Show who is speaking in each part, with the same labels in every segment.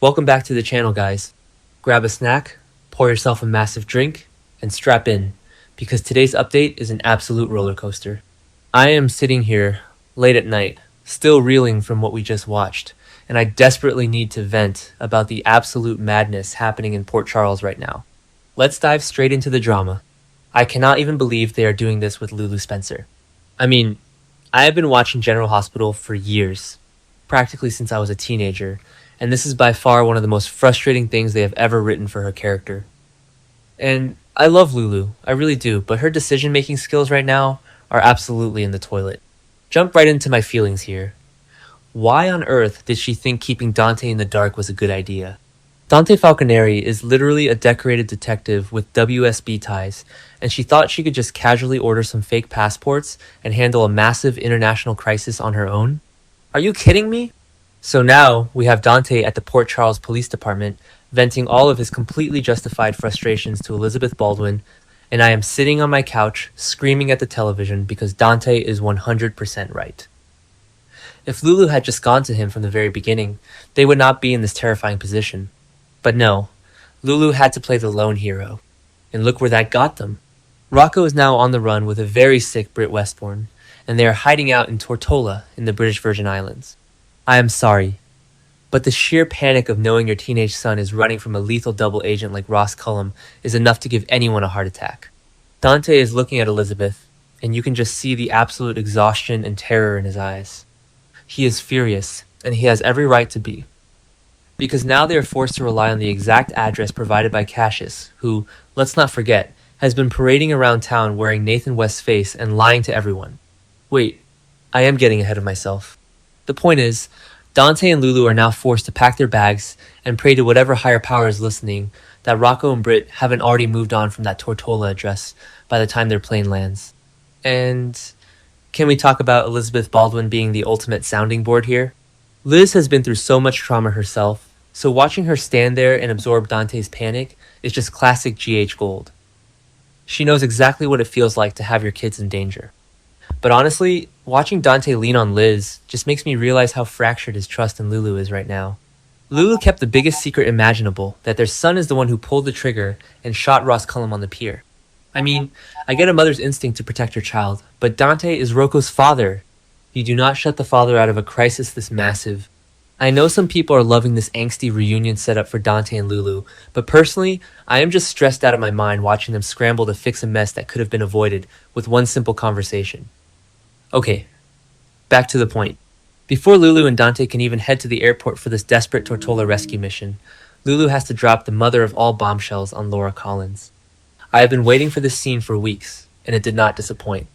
Speaker 1: Welcome back to the channel, guys. Grab a snack, pour yourself a massive drink, and strap in, because today's update is an absolute roller coaster. I am sitting here, late at night, still reeling from what we just watched, and I desperately need to vent about the absolute madness happening in Port Charles right now. Let's dive straight into the drama. I cannot even believe they are doing this with Lulu Spencer. I mean, I have been watching General Hospital for years, practically since I was a teenager, and this is by far one of the most frustrating things they have ever written for her character. And I love Lulu, I really do, but her decision-making skills right now are absolutely in the toilet. Jump right into my feelings here. Why on earth did she think keeping Dante in the dark was a good idea? Dante Falconeri is literally a decorated detective with WSB ties, and she thought she could just casually order some fake passports and handle a massive international crisis on her own? Are you kidding me? So now we have Dante at the Port Charles Police Department venting all of his completely justified frustrations to Elizabeth Baldwin, and I am sitting on my couch screaming at the television because Dante is 100% right. If Lulu had just gone to him from the very beginning, they would not be in this terrifying position. But no, Lulu had to play the lone hero. And look where that got them. Rocco is now on the run with a very sick Brit Westbourne, and they are hiding out in Tortola in the British Virgin Islands. I am sorry, but the sheer panic of knowing your teenage son is running from a lethal double agent like Ross Cullum is enough to give anyone a heart attack. Dante is looking at Elizabeth, and you can just see the absolute exhaustion and terror in his eyes. He is furious, and he has every right to be. Because now they are forced to rely on the exact address provided by Cassius, who, let's not forget, has been parading around town wearing Nathan West's face and lying to everyone. Wait, I am getting ahead of myself. The point is, Dante and Lulu are now forced to pack their bags and pray to whatever higher power is listening that Rocco and Britt haven't already moved on from that Tortola address by the time their plane lands. And can we talk about Elizabeth Baldwin being the ultimate sounding board here? Liz has been through so much trauma herself, so watching her stand there and absorb Dante's panic is just classic GH gold. She knows exactly what it feels like to have your kids in danger. But honestly, watching Dante lean on Liz just makes me realize how fractured his trust in Lulu is right now. Lulu kept the biggest secret imaginable, that their son is the one who pulled the trigger and shot Ross Cullum on the pier. I mean, I get a mother's instinct to protect her child, but Dante is Rocco's father. You do not shut the father out of a crisis this massive. I know some people are loving this angsty reunion setup for Dante and Lulu, but personally, I am just stressed out of my mind watching them scramble to fix a mess that could have been avoided with one simple conversation. Okay, back to the point. Before Lulu and Dante can even head to the airport for this desperate Tortola rescue mission, Lulu has to drop the mother of all bombshells on Laura Collins. I have been waiting for this scene for weeks, and it did not disappoint.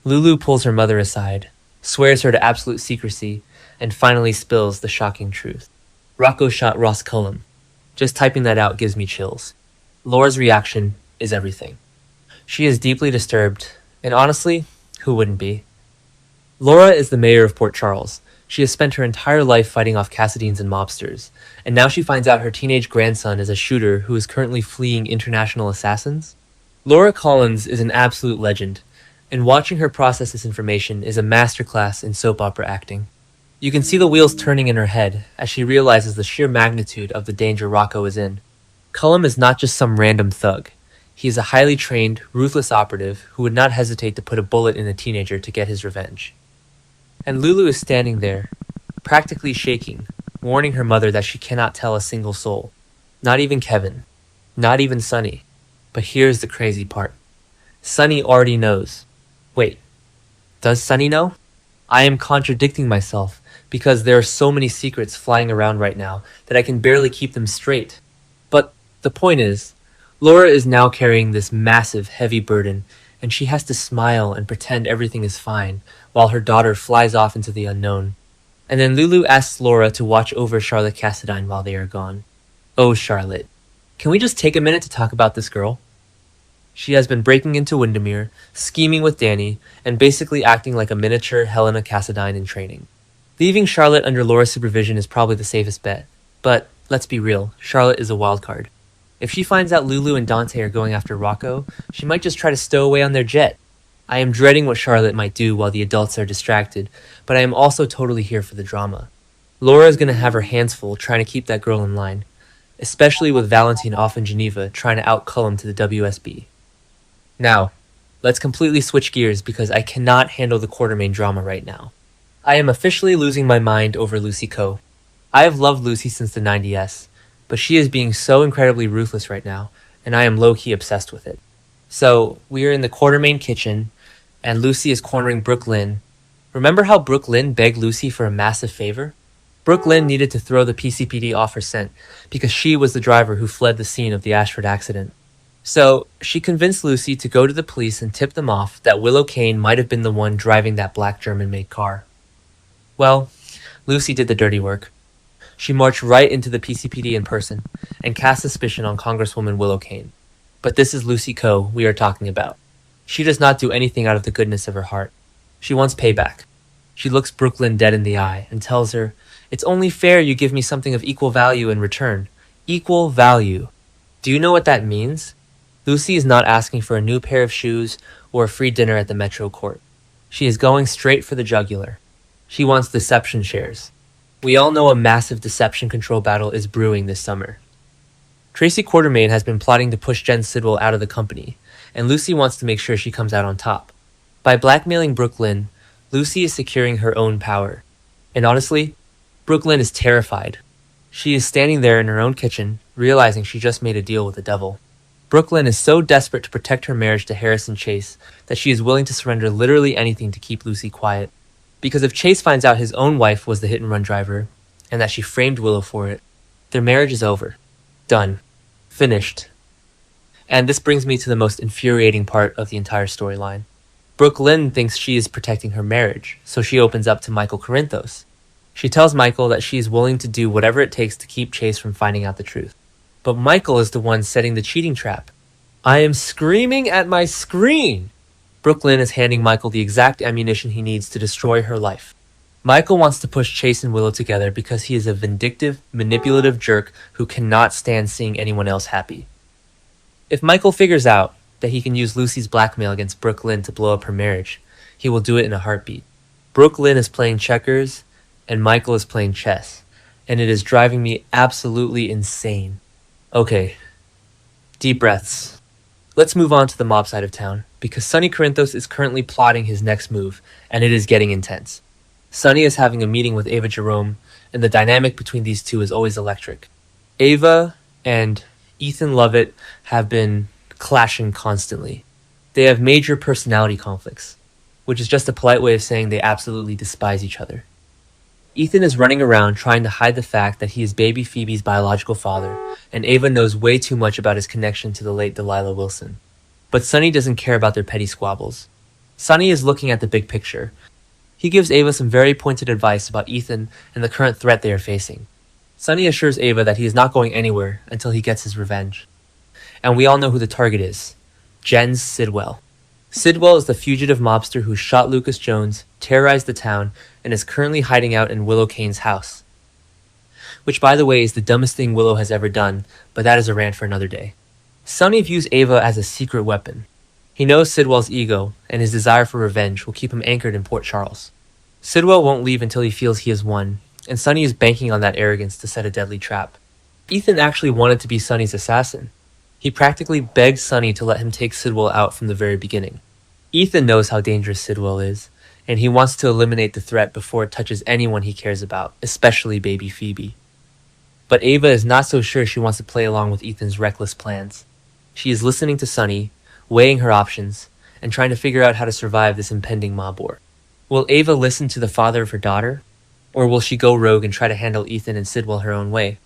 Speaker 1: Lulu pulls her mother aside, swears her to absolute secrecy, and finally spills the shocking truth. Rocco shot Ross Cullum. Just typing that out gives me chills. Laura's reaction is everything. She is deeply disturbed, and honestly, who wouldn't be? Laura is the mayor of Port Charles. She has spent her entire life fighting off Cassadines and mobsters, and now she finds out her teenage grandson is a shooter who is currently fleeing international assassins? Laura Collins is an absolute legend, and watching her process this information is a masterclass in soap opera acting. You can see the wheels turning in her head as she realizes the sheer magnitude of the danger Rocco is in. Cullum is not just some random thug. He is a highly trained, ruthless operative who would not hesitate to put a bullet in a teenager to get his revenge. And Lulu is standing there, practically shaking, warning her mother that she cannot tell a single soul. Not even Kevin. Not even Sonny. But here's the crazy part. Sonny already knows. Wait, does Sonny know? I am contradicting myself because there are so many secrets flying around right now that I can barely keep them straight. But the point is, Laura is now carrying this massive, heavy burden, and she has to smile and pretend everything is fine while her daughter flies off into the unknown. And then Lulu asks Laura to watch over Charlotte Cassadine while they are gone. Oh, Charlotte. Can we just take a minute to talk about this girl? She has been breaking into Windermere, scheming with Danny, and basically acting like a miniature Helena Cassadine in training. Leaving Charlotte under Laura's supervision is probably the safest bet. But let's be real, Charlotte is a wild card. If she finds out Lulu and Dante are going after Rocco, she might just try to stow away on their jet. I am dreading what Charlotte might do while the adults are distracted, but I am also totally here for the drama. Laura is gonna have her hands full trying to keep that girl in line, especially with Valentine off in Geneva trying to out-cull him to the WSB. Now, let's completely switch gears because I cannot handle the Quartermain drama right now. I am officially losing my mind over Lucy Coe. I have loved Lucy since the 90s, but she is being so incredibly ruthless right now, and I am low-key obsessed with it. So, we are in the Quartermain kitchen, and Lucy is cornering Brooke Lynn. Remember how Brooke Lynn begged Lucy for a massive favor? Brooke Lynn needed to throw the PCPD off her scent because she was the driver who fled the scene of the Ashford accident. So, she convinced Lucy to go to the police and tip them off that Willow Kane might have been the one driving that black German-made car. Well, Lucy did the dirty work. She marched right into the PCPD in person and cast suspicion on Congresswoman Willow Kane. But this is Lucy Coe we are talking about. She does not do anything out of the goodness of her heart. She wants payback. She looks Brooke Lynn dead in the eye and tells her, "It's only fair you give me something of equal value in return." Equal value. Do you know what that means? Lucy is not asking for a new pair of shoes or a free dinner at the Metro Court. She is going straight for the jugular. She wants deception shares. We all know a massive deception control battle is brewing this summer. Tracy Quartermain has been plotting to push Jen Sidwell out of the company, and Lucy wants to make sure she comes out on top. By blackmailing Brooke Lynn, Lucy is securing her own power. And honestly, Brooke Lynn is terrified. She is standing there in her own kitchen, realizing she just made a deal with the devil. Brooke Lynn is so desperate to protect her marriage to Harrison Chase that she is willing to surrender literally anything to keep Lucy quiet. Because if Chase finds out his own wife was the hit-and-run driver, and that she framed Willow for it, their marriage is over. Done. Finished. And this brings me to the most infuriating part of the entire storyline. Brooke Lynn thinks she is protecting her marriage, so she opens up to Michael Corinthos. She tells Michael that she is willing to do whatever it takes to keep Chase from finding out the truth. But Michael is the one setting the cheating trap. I am screaming at my screen! Brooke Lynn is handing Michael the exact ammunition he needs to destroy her life. Michael wants to push Chase and Willow together because he is a vindictive, manipulative jerk who cannot stand seeing anyone else happy. If Michael figures out that he can use Lucy's blackmail against Brooke Lynn to blow up her marriage, he will do it in a heartbeat. Brooke Lynn is playing checkers, and Michael is playing chess, and it is driving me absolutely insane. Okay, deep breaths. Let's move on to the mob side of town, because Sonny Corinthos is currently plotting his next move, and it is getting intense. Sonny is having a meeting with Ava Jerome, and the dynamic between these two is always electric. Ava and Ethan Lovett have been clashing constantly. They have major personality conflicts, which is just a polite way of saying they absolutely despise each other. Ethan is running around trying to hide the fact that he is baby Phoebe's biological father, and Ava knows way too much about his connection to the late Delilah Wilson. But Sonny doesn't care about their petty squabbles. Sonny is looking at the big picture. He gives Ava some very pointed advice about Ethan and the current threat they are facing. Sonny assures Ava that he is not going anywhere until he gets his revenge. And we all know who the target is. Jen Sidwell. Sidwell is the fugitive mobster who shot Lucas Jones, terrorized the town, and is currently hiding out in Willow Kane's house. Which, by the way, is the dumbest thing Willow has ever done, but that is a rant for another day. Sonny views Ava as a secret weapon. He knows Sidwell's ego, and his desire for revenge will keep him anchored in Port Charles. Sidwell won't leave until he feels he has won, and Sonny is banking on that arrogance to set a deadly trap. Ethan actually wanted to be Sonny's assassin. He practically begged Sonny to let him take Sidwell out from the very beginning. Ethan knows how dangerous Sidwell is, and he wants to eliminate the threat before it touches anyone he cares about, especially baby Phoebe. But Ava is not so sure she wants to play along with Ethan's reckless plans. She is listening to Sonny, weighing her options, and trying to figure out how to survive this impending mob war. Will Ava listen to the father of her daughter? Or will she go rogue and try to handle Ethan and Sidwell her own way?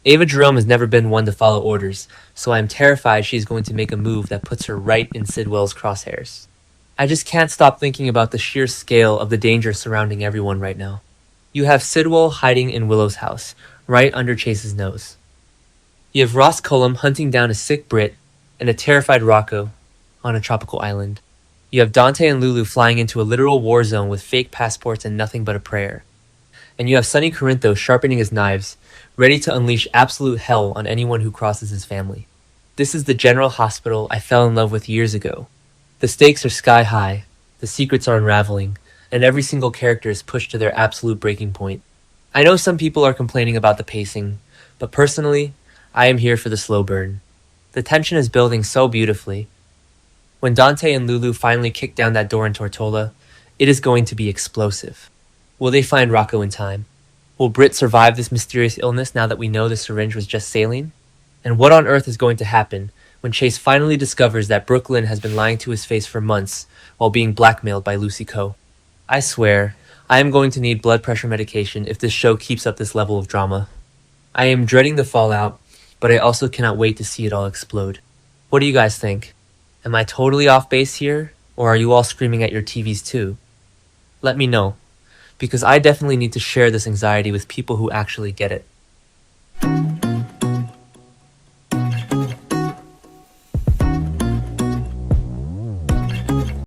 Speaker 1: Ava Jerome has never been one to follow orders, so I am terrified she is going to make a move that puts her right in Sidwell's crosshairs. I just can't stop thinking about the sheer scale of the danger surrounding everyone right now. You have Sidwell hiding in Willow's house, right under Chase's nose. You have Ross Cullum hunting down a sick Brit and a terrified Rocco on a tropical island. You have Dante and Lulu flying into a literal war zone with fake passports and nothing but a prayer. And you have Sonny Corinthos sharpening his knives, ready to unleash absolute hell on anyone who crosses his family. This is the General Hospital I fell in love with years ago. The stakes are sky high, the secrets are unraveling, and every single character is pushed to their absolute breaking point. I know some people are complaining about the pacing, but personally, I am here for the slow burn. The tension is building so beautifully. When Dante and Lulu finally kick down that door in Tortola, it is going to be explosive. Will they find Rocco in time? Will Britt survive this mysterious illness now that we know the syringe was just saline? And what on earth is going to happen when Chase finally discovers that Brooklyn has been lying to his face for months while being blackmailed by Lucy Coe? I swear, I am going to need blood pressure medication if this show keeps up this level of drama. I am dreading the fallout, but I also cannot wait to see it all explode. What do you guys think? Am I totally off base here, or are you all screaming at your TVs too? Let me know, because I definitely need to share this anxiety with people who actually get it.